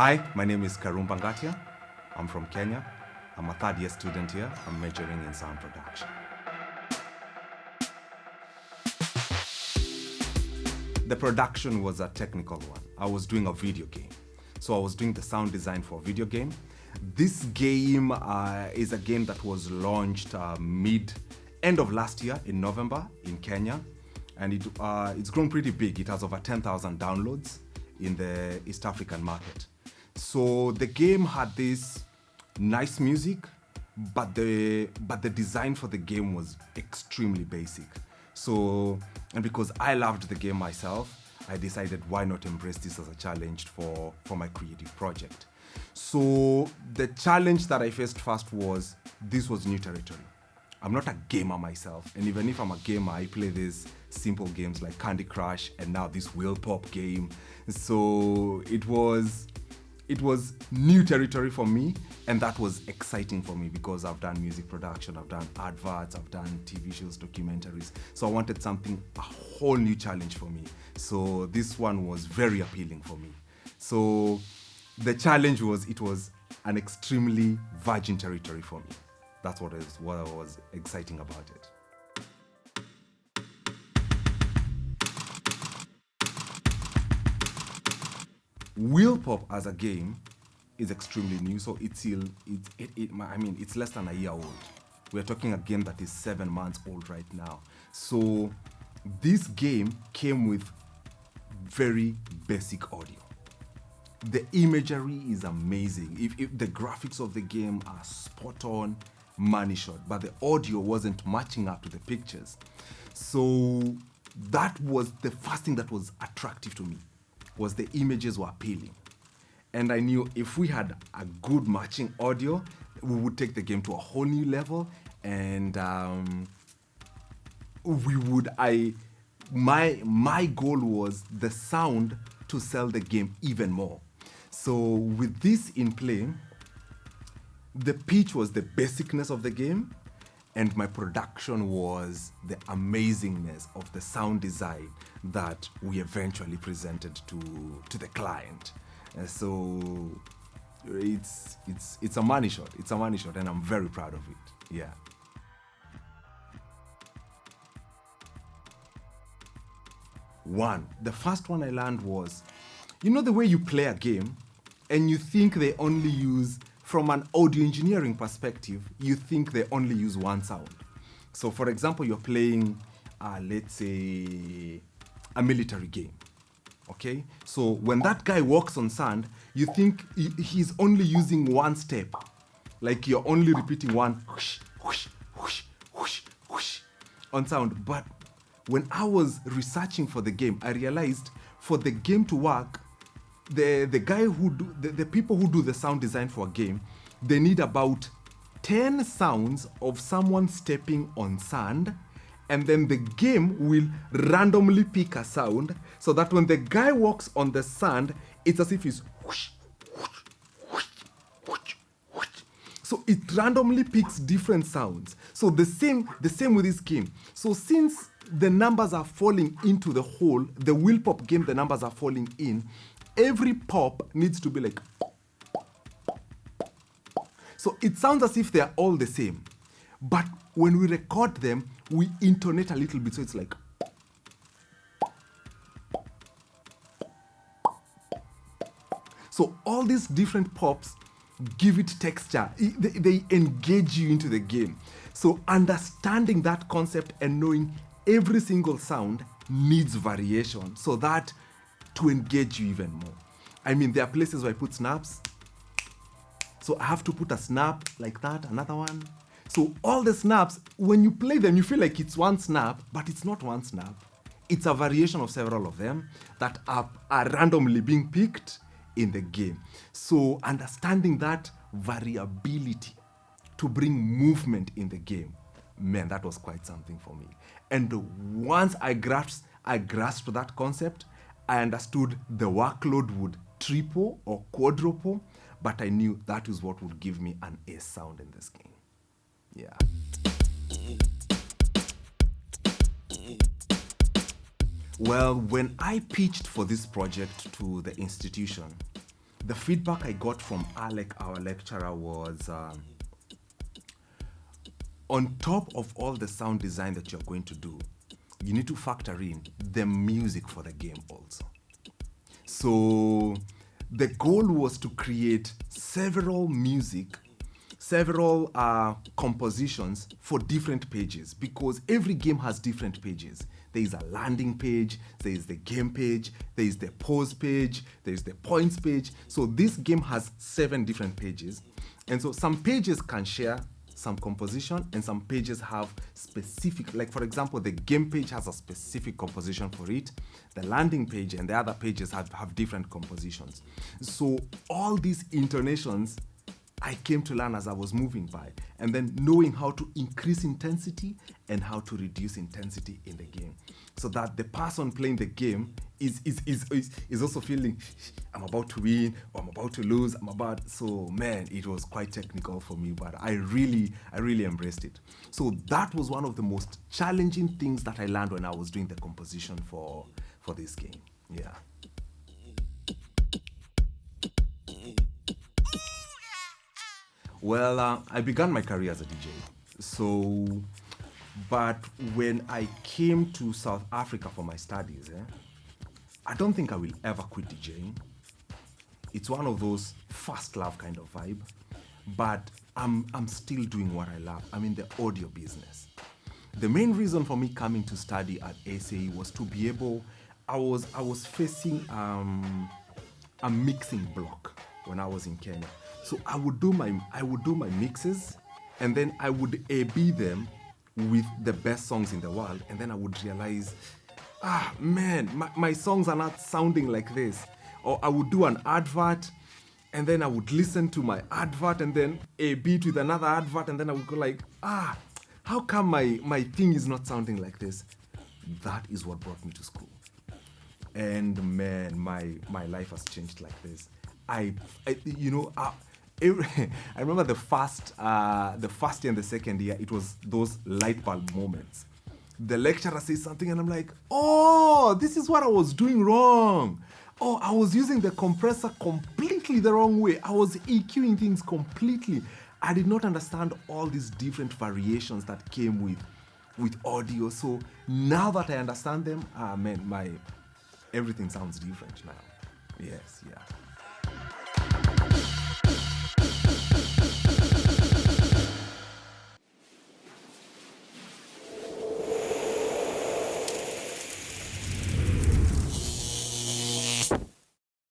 Hi, my name is Karumba Ngatia. I'm from Kenya. I'm a third-year student here. I'm majoring in sound production. The production was a technical one. I was doing a video game. So I was doing the sound design for a video game. This game is a game that was launched end of last year in November in Kenya. And it's grown pretty big. It has over 10,000 downloads in the East African market. So the game had this nice music, but the design for the game was extremely basic. So, and because I loved the game myself, I decided why not embrace this as a challenge for my creative project. So the challenge that I faced first was, this was new territory. I'm not a gamer myself, and even if I'm a gamer, I play these simple games like Candy Crush and now this wheel pop game. So it was new territory for me, and that was exciting for me because I've done music production, I've done adverts, I've done TV shows, documentaries. So I wanted a whole new challenge for me. So this one was very appealing for me. So the challenge was, it was an extremely virgin territory for me. That's what was exciting about it. Wheel pop as a game is extremely new, so it's less than a year old. We're talking a game that is 7 months old right now. So this game came with very basic audio. The imagery is amazing. If the graphics of the game are spot on, money shot, but the audio wasn't matching up to the pictures. So that was the first thing that was attractive to me, was the images were appealing. And I knew if we had a good matching audio, we would take the game to a whole new level. And my goal was the sound to sell the game even more. So with this in play, the pitch was the basicness of the game, and my production was the amazingness of the sound design that we eventually presented to the client. So it's a money shot. It's a money shot, and I'm very proud of it. Yeah. The first one I learned was, the way you play a game and you think they only use, from an audio engineering perspective, you think they only use one sound. So for example, you're playing, let's say, a military game. Okay? So when that guy walks on sand, you think he's only using one step. Like you're only repeating one whoosh, whoosh, whoosh, whoosh, whoosh on sound. But when I was researching for the game, I realized for the game to work, the people who do the sound design for a game, they need about 10 sounds of someone stepping on sand, and then the game will randomly pick a sound so that when the guy walks on the sand, it's as if he's whoosh, whoosh, whoosh, whoosh, whoosh. So it randomly picks different sounds. So the same with this game. So since the numbers are falling into the hole, the wheel pop game, the numbers are falling in, every pop needs to be like, so it sounds as if they are all the same. But when we record them, we intonate a little bit, so it's like. So all these different pops give it texture. They engage you into the game. So understanding that concept and knowing every single sound needs variation, so that to engage you even more. I mean, there are places where I put snaps. So I have to put a snap like that, another one. So all the snaps, when you play them, you feel like it's one snap, but it's not one snap. It's a variation of several of them that are randomly being picked in the game. So understanding that variability to bring movement in the game, man, that was quite something for me. And once I grasped that concept, I understood the workload would triple or quadruple, but I knew that is what would give me an ace sound in this game. Yeah. Well, when I pitched for this project to the institution, The feedback I got from Alec, our lecturer, was on top of all the sound design that you're going to do, you need to factor in the music for the game also. So the goal was to create several compositions for different pages, because every game has different pages. There is a landing page, there is the game page, there is the pause page, there is the points page. So this game has 7 different pages. And so some pages can share some composition, and some pages have specific, like for example, the game page has a specific composition for it. The landing page and the other pages have different compositions. So all these intonations I came to learn as I was moving by, and then knowing how to increase intensity and how to reduce intensity in the game, so that the person playing the game is also feeling, I'm about to win or I'm about to lose. So man, it was quite technical for me, but I really embraced it. So that was one of the most challenging things that I learned when I was doing the composition for this game. Yeah. Well, I began my career as a DJ. But when I came to South Africa for my studies, I don't think I will ever quit DJing. It's one of those first love kind of vibe. But I'm still doing what I love. I'm in the audio business. The main reason for me coming to study at SAE was to be able, I was facing a mixing block when I was in Kenya. So I would do my mixes, and then I would A/B them with the best songs in the world, and then I would realize, man, my songs are not sounding like this. Or I would do an advert, and then I would listen to my advert and then A/B it with another advert, and then I would go like, how come my thing is not sounding like this? That is what brought me to school. And man, my life has changed like this. I remember the first year and the second year, it was those light bulb moments. The lecturer says something and I'm like, oh, this is what I was doing wrong. Oh, I was using the compressor completely the wrong way. I was EQing things completely. I did not understand all these different variations that came with audio. So now that I understand them, man, everything sounds different now. Yes, yeah.